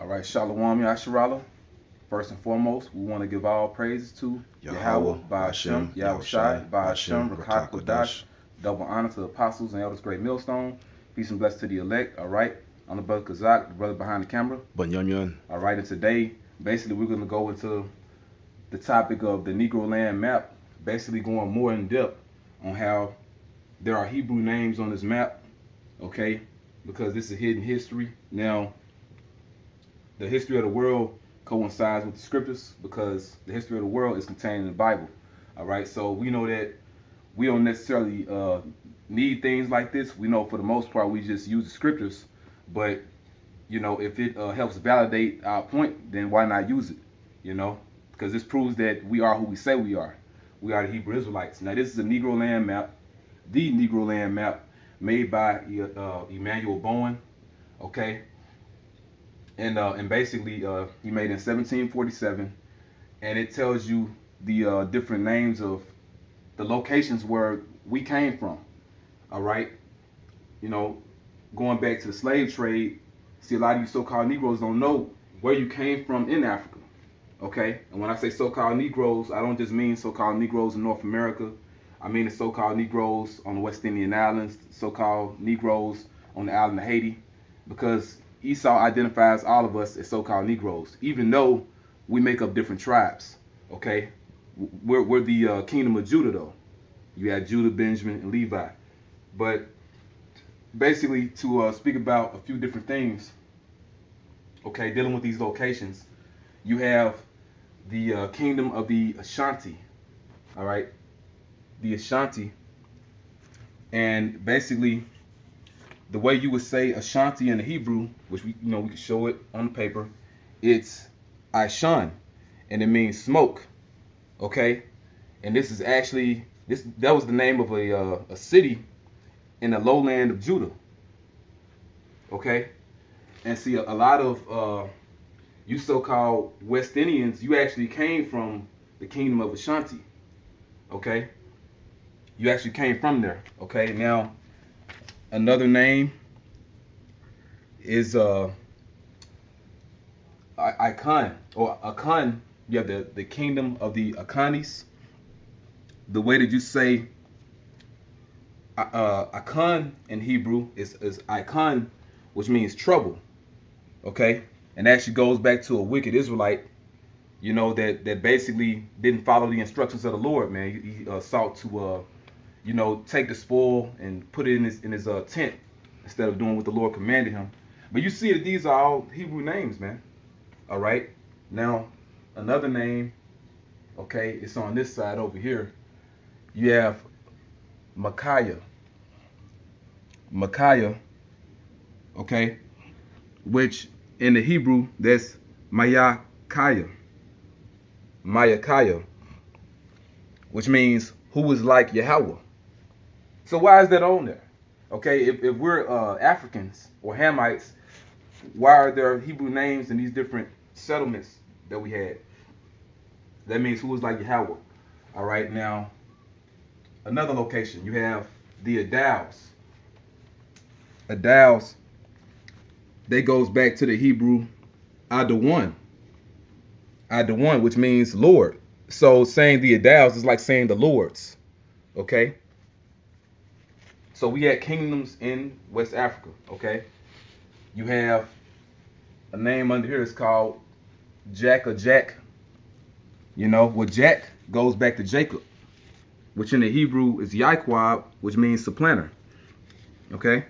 All right, Shalom Yasharala. First and foremost, we want to give all praises to Yahweh, by Hashem, Yahawashi, by Hashem, Rakak Kodash. Double honor to the apostles and elders, great millstone. Peace and blessings to the elect. All right, I'm the brother Kazak, the brother behind the camera. Bunyan. All right, and today, basically, we're going to go into the topic of the Negroland map, basically going more in depth on how there are Hebrew names on this map, okay, because this is hidden history. Now, the history of the world coincides with the scriptures because the history of the world is contained in the Bible. All right, so we know that we don't necessarily need things like this. We know for the most part we just use the scriptures, but you know, if it helps validate our point, then why not use it? You know, because this proves that we are who we say we are. We are the Hebrew Israelites. Now, this is a Negroland map, the Negroland map made by Emmanuel Bowen. Okay. And basically, he made it in 1747, and it tells you the different names of the locations where we came from. All right, you know, going back to the slave trade. See, a lot of you so-called Negroes don't know where you came from in Africa. Okay, and when I say so-called Negroes, I don't just mean so-called Negroes in North America. I mean the so-called Negroes on the West Indian Islands, so-called Negroes on the island of Haiti, because Esau identifies all of us as so-called Negroes, even though we make up different tribes. Okay, we're the kingdom of Judah, though. You had Judah, Benjamin, and Levi. But basically, to speak about a few different things, okay, dealing with these locations, you have the kingdom of the Ashanti. All right, the Ashanti, and basically, the way you would say Ashanti in the Hebrew, which we can show it on the paper, it's Aishan, and it means smoke. Okay, and this is actually that was the name of a city in the lowland of Judah. Okay, and see a lot of you so-called West Indians, you actually came from the kingdom of Ashanti. Okay, you actually came from there. Okay, now another name is Akan or Akan. You have the kingdom of the Akanis. The way that you say Akan in Hebrew is Akan, which means trouble. Okay, and actually goes back to a wicked Israelite, you know, that basically didn't follow the instructions of the Lord. Man, he sought to take the spoil and put it in his tent instead of doing what the Lord commanded him. But you see that these are all Hebrew names, man. All right. Now, another name, okay, it's on this side over here. You have Micaiah. Micaiah, okay, which in the Hebrew, that's Mayakaya. Mayakaya, which means who is like Yahweh. So why is that on there? Okay, if we're Africans or Hamites, why are there Hebrew names in these different settlements that we had? That means who is like Yahweh. All right, now another location, you have the Adals. Adals, that goes back to the Hebrew Adawan. Adawan, which means Lord. So saying the Adals is like saying the Lords. Okay? So we had kingdoms in West Africa. Okay? You have a name under here is called Jack or Jack. You know, well, Jack goes back to Jacob, which in the Hebrew is Yaquab, which means supplanter. Okay?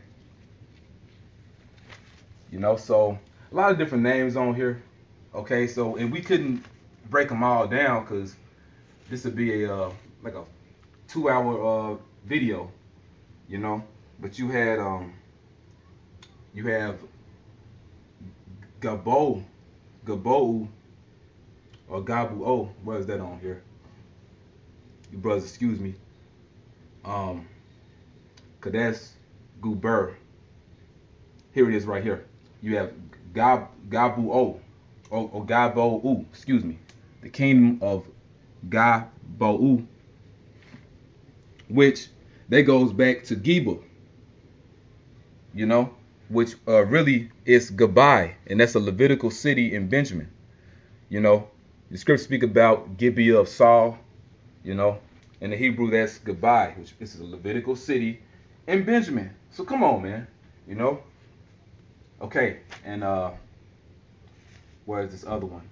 You know, so a lot of different names on here. Okay, so and we couldn't break them all down because this would be like a 2-hour video, you know. But you have Gabo, or Gabu. Where is that on here? You brothers, excuse me. Kadesh Guber. Here it is right here. You have Gabu or Gabo, excuse me. The kingdom of Gabo, which that goes back to Geba. You know, which really is goodbye, and that's a Levitical city in Benjamin. You know, the scriptures speak about Gibeah of Saul. You know, in the Hebrew that's goodbye, which is a Levitical city in Benjamin. So come on, man. You know. Okay, and where's this other one?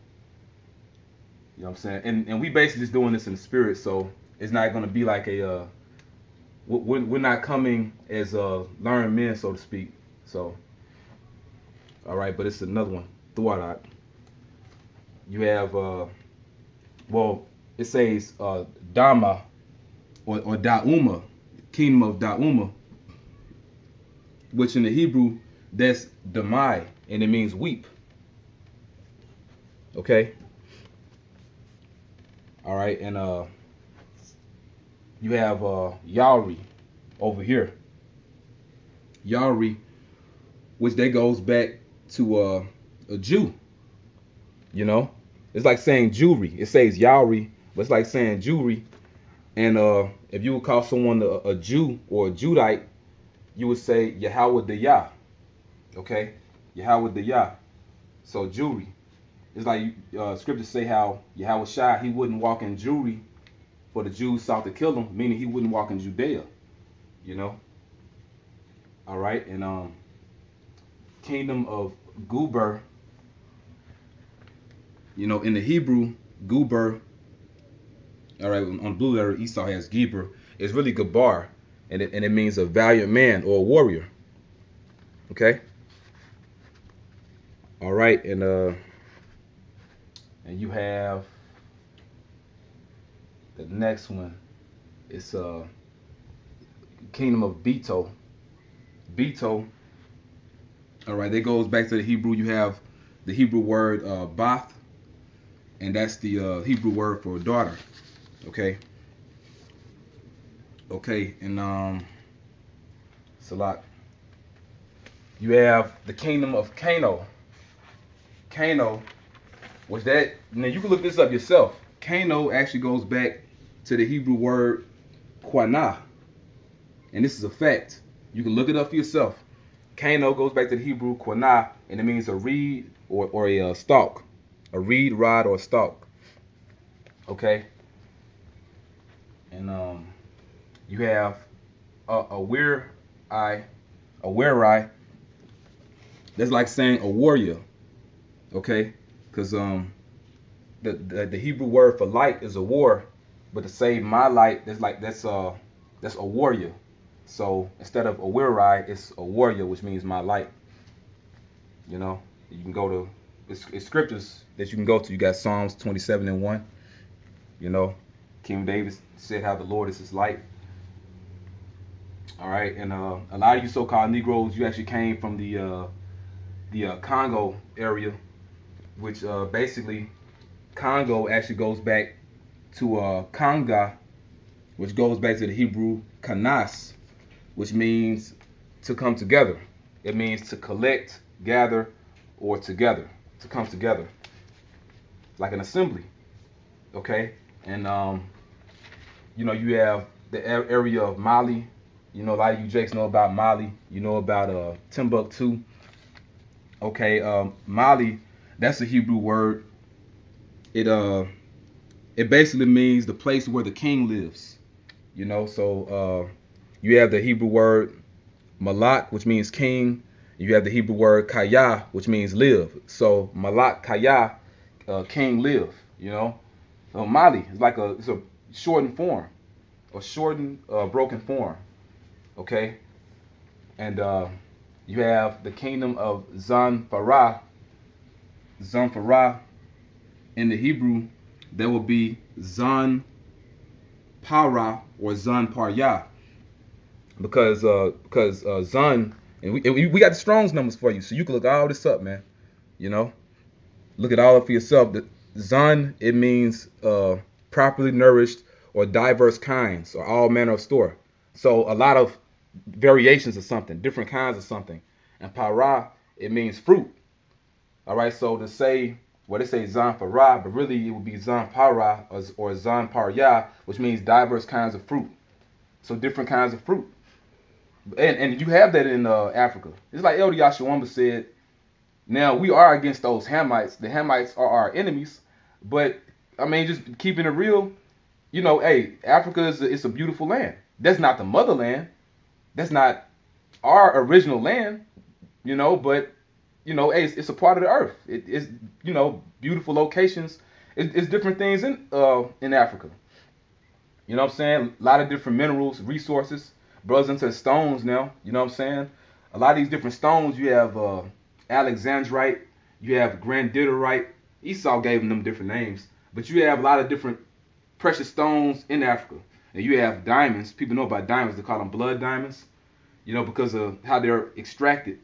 You know what I'm saying? And we basically just doing this in the spirit, so it's not gonna be like a we're not coming as learned men, so to speak. So, all right, but it's another one. Thought you have well, it says Dama or Dauma, kingdom of Dauma, which in the Hebrew that's Damai, and it means weep. Okay. All right, and you have Yauri over here. Yauri, which that goes back to a Jew. You know, it's like saying jewelry. It says Yauri, but it's like saying jewelry. And if you would call someone a Jew or a Judite, you would say Yahweh the Yah. Okay, Yahweh the Yah. So jewelry. It's like scriptures say how Yahawashi, he wouldn't walk in Jewry for the Jews sought to kill him, meaning he wouldn't walk in Judea. You know. All right, and kingdom of Guber. You know, in the Hebrew, Guber. All right, on blue letter, Esau has Geber. It's really Gabar, and it means a valiant man or a warrior. Okay. All right, and you have the next one. It's kingdom of Beto. Beto. All right, that goes back to the Hebrew. You have the Hebrew word Bath, and that's the Hebrew word for daughter. Okay. Okay, and Salat. You have the kingdom of Cano. Cano, which that, now you can look this up yourself. Cano actually goes back to the Hebrew word Quanah, and this is a fact. You can look it up for yourself. Cano goes back to the Hebrew Quanah, and it means a reed or a stalk, a reed, rod, or stalk. Okay. And you have a where-I. That's like saying a warrior. Okay, because the Hebrew word for light is a war, but to say my light, that's a warrior. So instead of a where-I, it's a warrior, which means my light. You know, you can go to it's scriptures that you can go to. You got Psalms 27:1. You know, King David said how the Lord is his light. All right, and a lot of you so-called Negroes, you actually came from the Congo area, which basically Congo actually goes back to Kanga, which goes back to the Hebrew Kanas, which means to come together. It means to collect, gather, or together, to come together, like an assembly. Okay, and you know, you have the area of Mali. You know, a lot of you Jakes know about Mali. You know about Timbuktu. Okay, Mali, that's a Hebrew word. It basically means the place where the king lives. You know, so you have the Hebrew word Malak, which means king. You have the Hebrew word Kaya, which means live. So Malak Kaya, king live. You know, so Mali is like it's a shortened form, or shortened broken form. Okay, and you have the kingdom of Zanfarah. Zanfarah in the Hebrew, that will be Zan Para or Zan Parya, because Zan, and we got the Strong's numbers for you, so you can look all this up, man. You know, look at all of it for yourself. The Zan, it means properly nourished or diverse kinds or all manner of store. So a lot of variations of something, different kinds of something. And Para, it means fruit. All right, so to say, well, they say Zan Farah, but really it would be Zan Para or Zan Parya, which means diverse kinds of fruit. So different kinds of fruit. And you have that in Africa. It's like Elder Yashawamba said. Now we are against those Hamites. The Hamites are our enemies, but I mean, just keeping it real, hey, Africa is it's a beautiful land. That's not the motherland. That's not our original land, but hey, it's a part of the earth. It's beautiful locations. It's different things in Africa. You know what I'm saying? A lot of different minerals, resources. Brothers into stones now. You know what I'm saying? A lot of these different stones. You have Alexandrite. You have Granditerite. Esau gave them different names. But you have a lot of different precious stones in Africa. And you have diamonds. People know about diamonds. They call them blood diamonds. Because of how they're extracted.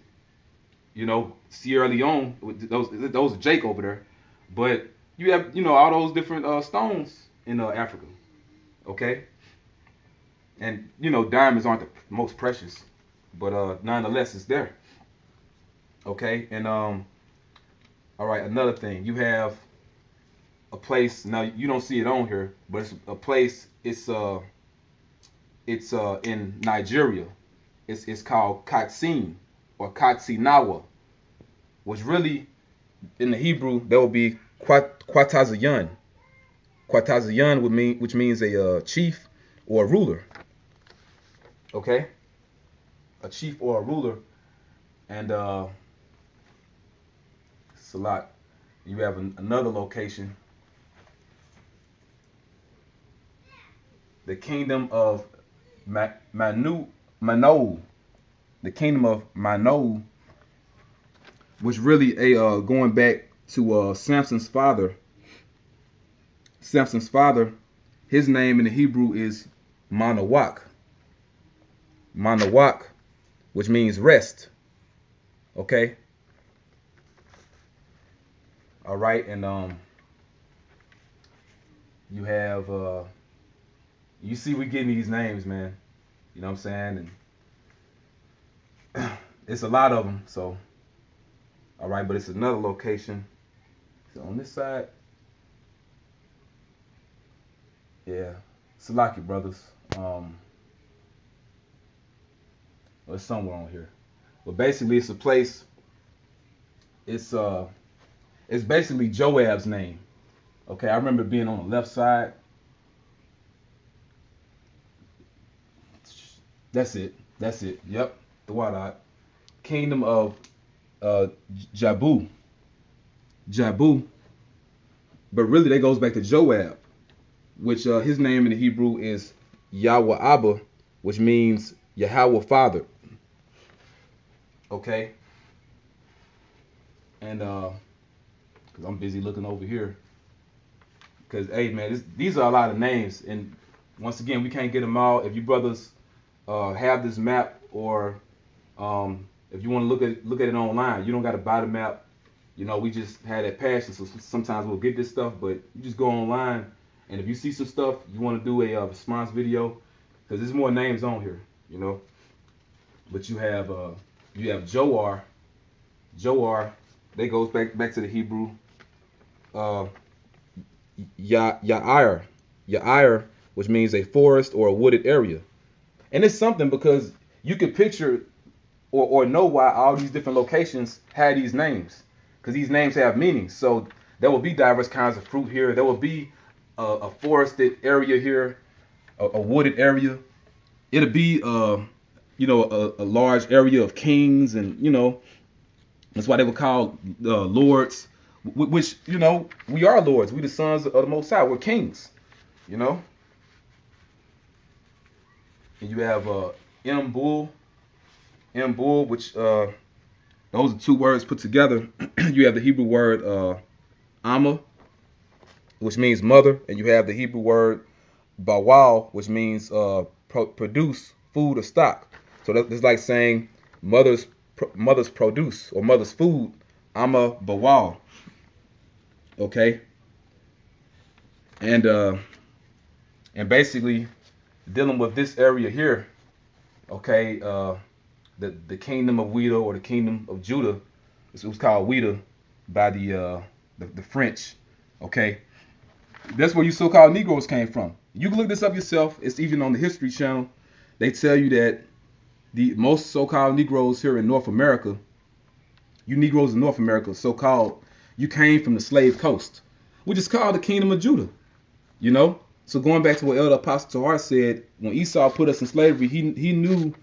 Sierra Leone, those are Jake over there. But you have, all those different stones in Africa. Okay? And, diamonds aren't the most precious. But nonetheless, it's there. Okay? And, all right, another thing. You have a place, now you don't see it on here, but it's a place, it's in Nigeria. It's called Katsin or Katsinawa, which really in the Hebrew that would be Quatazayan. Quatazayan which means a chief or a ruler. Okay, a chief or a ruler, and it's a lot. You have another location, the kingdom of Manu. The kingdom of Manoah, which really going back to Samson's father. Samson's father, his name in the Hebrew is Manawak. Manawak, which means rest. Okay. All right, and you have you see we getting these names, man. You know what I'm saying? And it's a lot of them, so all right, but it's another location. So on this side, yeah, Salaki brothers. It's somewhere on here, but basically it's a place. It's basically Joab's name. Okay, I remember being on the left side. That's it. Yep, the Wadat. Kingdom of Jabu. But really that goes back to Joab, which his name in the Hebrew is Yahweh Abba, which means Yahweh Father. Okay. And because I'm busy looking over here. Because, hey, man, these are a lot of names. And once again, we can't get them all. If you brothers have this map, or if you want to look at it online, you don't got to buy the map. We just had that passion. So sometimes we'll get this stuff, but you just go online. And if you see some stuff, you want to do a response video, because there's more names on here, But you have Joar. Joar, that goes back to the Hebrew. Yair, which means a forest or a wooded area. And it's something because you can picture or know why all these different locations had these names, because these names have meanings. So there will be diverse kinds of fruit here. There will be a forested area here, a wooded area. It'll be a large area of kings, and that's why they were called lords. Which we are lords. We the sons of the Most High. We're kings. And you have Mbul, which those are two words put together. You have the Hebrew word Amma, which means mother, and you have the Hebrew word Bawal, which means produce, food, or stock. So that's like saying mother's produce or mother's food. Amma Bawal. Okay. And basically dealing with this area here. Okay. The kingdom of Ouida, or the kingdom of Judah. It was called Ouida by the French. Okay. That's where you so-called Negroes came from. You can look this up yourself. It's even on the History Channel. They tell you that the most so-called Negroes here in North America, you Negroes in North America, so-called, you came from the slave coast, which is called the Kingdom of Judah. You know? So going back to what Elder Apostle Tahar said, when Esau put us in slavery, he knew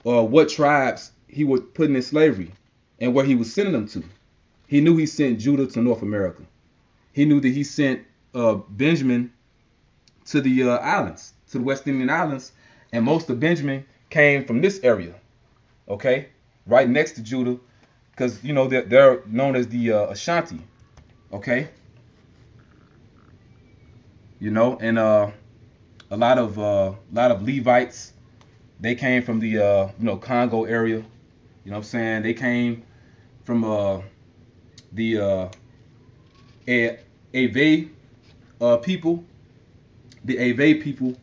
what tribes he was putting in slavery and where he was sending them to. He knew he sent Judah to North America. He knew that he sent Benjamin to the islands, to the West Indian Islands, and most of Benjamin came from this area, okay, right next to Judah, because you know they're known as the Ashanti, okay, you know, and a lot of Levites, they came from the you know, Congo area, you know what I'm saying? They came from the Ave people, the Ave people,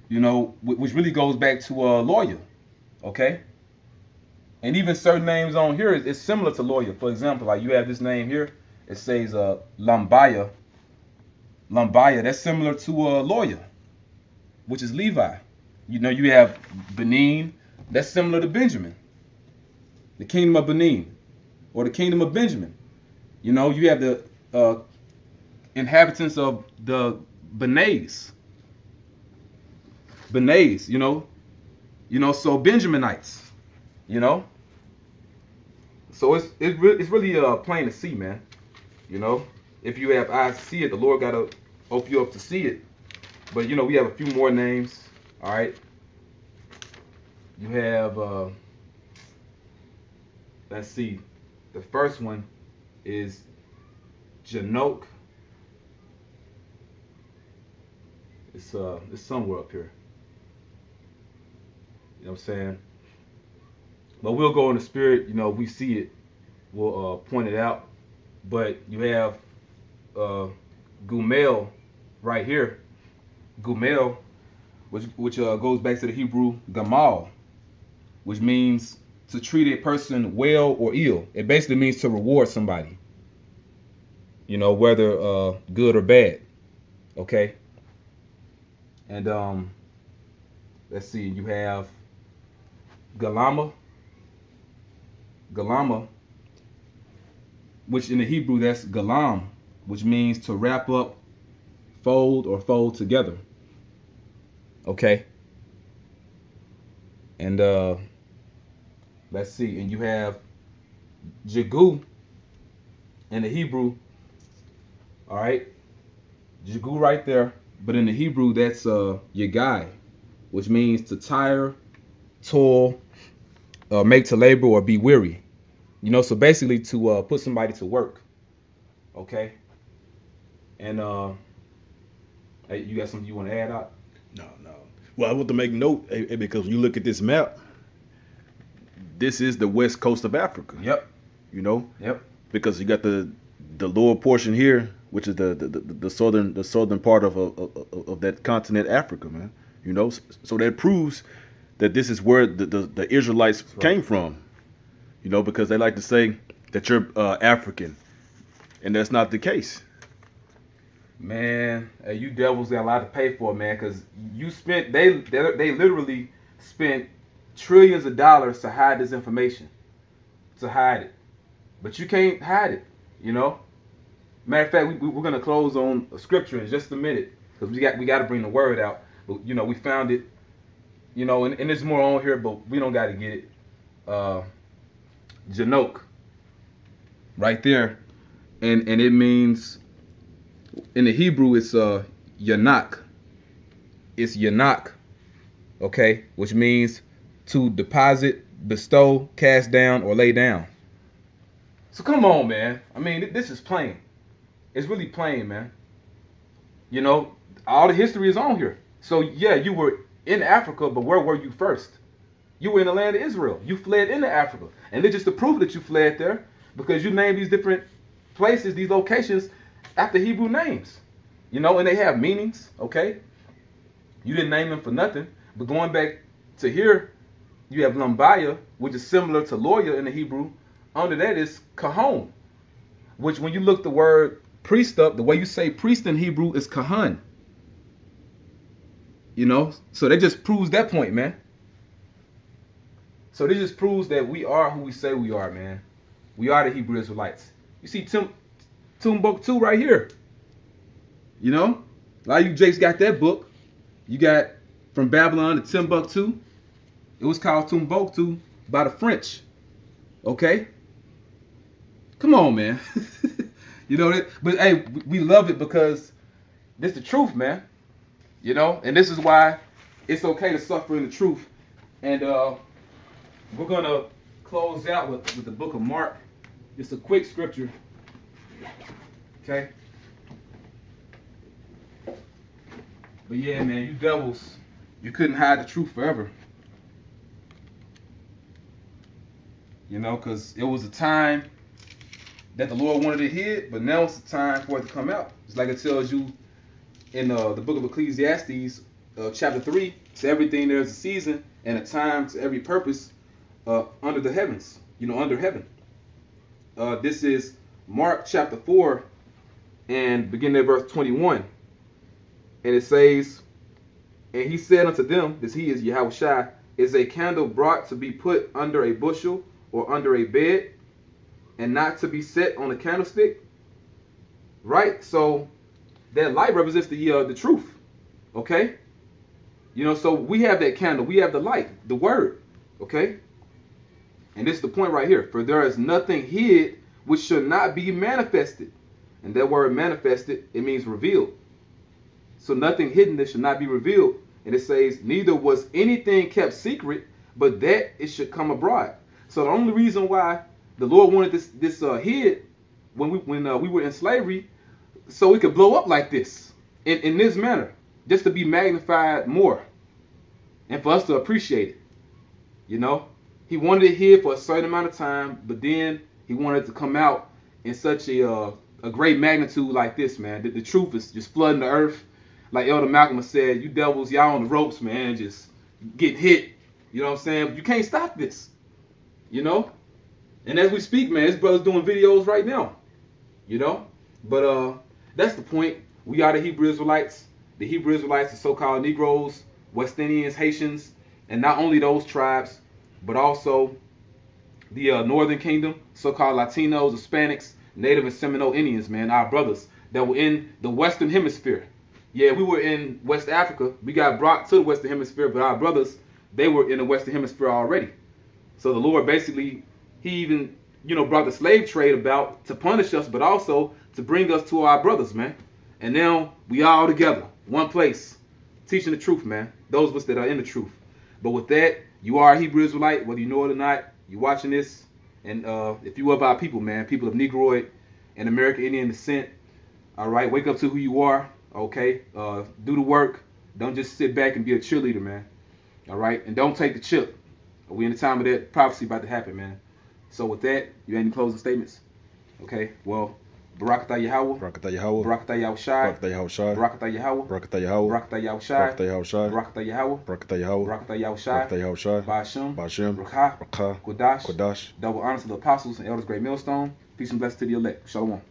you know, which really goes back to lawyer, okay? And even certain names on here is similar to lawyer. For example, like you have this name here, it says Lambaya. Lambaya, that's similar to lawyer, which is Levi. You know, you have Benin, that's similar to Benjamin, the kingdom of Benin, or the kingdom of Benjamin. You know, you have the inhabitants of the Benays, you know, so Benjaminites, you know. So it's really plain to see, man. You know, if you have eyes to see it, the Lord gotta open you up to see it. But you know, we have a few more names. All right. You have let's see. The first one is Janok. It's somewhere up here. You know what I'm saying? But we'll go in the spirit, you know, if we see it, we'll point it out. But you have Gumel right here. Gumel, which goes back to the Hebrew Gamal, which means to treat a person well or ill. It basically means to reward somebody, you know, whether good or bad. Okay. And let's see, you have Galama, which in the Hebrew that's Galam, which means to wrap up, fold, or fold together. Okay. And let's see, and you have Jagu in the Hebrew. All right, Jagu right there. But in the Hebrew, that's Yagai, which means to tire, toil, make to labor, or be weary. You know, so basically to put somebody to work. Okay. And hey, you got something you want to add out? No. Well, I want to make note, because when you look at this map, this is the west coast of Africa. Yep. You know. Yep. Because you got the lower portion here, which is the southern part of that continent, Africa, man. You know, so that proves that this is where the Israelites came from. You know, because they like to say that you're African, and that's not the case. Man, you devils got a lot to pay for, man, because you spent they literally spent trillions of dollars to hide this information, to hide it, but you can't hide it, you know. Matter of fact, we're gonna close on a scripture in just a minute, because we got to bring the word out. But you know, we found it, you know, and there's more on here, but we don't got to get it. Janok, right there, and it means, in the Hebrew, it's Yanak. It's Yanak, okay, which means to deposit, bestow, cast down, or lay down. So come on, man. I mean, this is plain. It's really plain, man. You know, all the history is on here. So yeah, you were in Africa, but where were you first? You were in the land of Israel. You fled into Africa. And it's just to prove that you fled there, because you named these different places, these locations, after Hebrew names. You know, and they have meanings, okay? You didn't name them for nothing. But going back to here, you have Lambaya, which is similar to lawyer in the Hebrew. Under that is Kahon, which when you look the word priest up, the way you say priest in Hebrew is Kahan. You know, so that just proves that point, man. So this just proves that we are who we say we are, man. We are the Hebrew Israelites. You see Timbuktu right here. You know? A lot of you Jakes got that book. You got From Babylon to Timbuktu. It was called Timbuktu by the French. Okay? Come on, man. You know that? But hey, we love it because this is the truth, man. You know? And this is why it's okay to suffer in the truth. And we're going to close out with the book of Mark. Just a quick scripture. Okay? But yeah, man, you devils, you couldn't hide the truth forever. You know, because it was a time that the Lord wanted it hid, but now it's the time for it to come out. It's like it tells you in the book of Ecclesiastes, chapter 3, to everything there's a season and a time to every purpose under the heavens, you know, under heaven. This is Mark chapter 4 and beginning at verse 21. And it says, and he said unto them, this he is Yahawashi, is a candle brought to be put under a bushel or under a bed, and not to be set on a candlestick? Right? So that light represents the truth. Okay? You know, so we have that candle, we have the light, the word. Okay? And this is the point right here. For there is nothing hid which should not be manifested. And that word manifested, it means revealed. So nothing hidden that should not be revealed. And it says, neither was anything kept secret, but that it should come abroad. So the only reason why the Lord wanted this hid when we were in slavery, so it could blow up like this, in this manner, just to be magnified more, and for us to appreciate it. You know, he wanted it hid for a certain amount of time, but then he wanted it to come out in such a great magnitude like this, man. The truth is just flooding the earth. Like Elder Malcolm said, you devils, y'all on the ropes, man, just getting hit. You know what I'm saying? But you can't stop this. You know? And as we speak, man, his brother's doing videos right now. You know? But that's the point. We are the Hebrew Israelites. The Hebrew Israelites, the so-called Negroes, West Indians, Haitians, and not only those tribes, but also the Northern Kingdom, so-called Latinos, Hispanics, Native and Seminole Indians, man, our brothers that were in the Western Hemisphere. Yeah, we were in West Africa. We got brought to the Western Hemisphere, but our brothers, they were in the Western Hemisphere already. So the Lord basically, he even, you know, brought the slave trade about to punish us, but also to bring us to our brothers, man. And now we all together, one place, teaching the truth, man. Those of us that are in the truth. But with that, you are a Hebrew Israelite, whether you know it or not. You're watching this, and if you are our people, man, people of Negroid and American Indian descent, all right, wake up to who you are. Okay, do the work. Don't just sit back and be a cheerleader, man. All right, and don't take the chip. We in the time of that prophecy about to happen, man. So with that, you have any closing statements? Okay, well, Barakatah Yahweh, Barakatah Yahweh, Barakatah Yahawashi, Barakatah Yahawashi, Barakatah Yahweh, Barakatah Yahweh, Barakatah Yahawashi, Barakatah Yahawashi, Barakatah Yahweh, Barakatah Yahweh, Barakatah Yahawashi, Barakatah Yahawashi, Ba'ashem, Ba'ashem, Rakah, Rakah, Kodash, Kodash. double honors to the apostles and elders, great millstone. Peace and blessings to the elect. Shalom.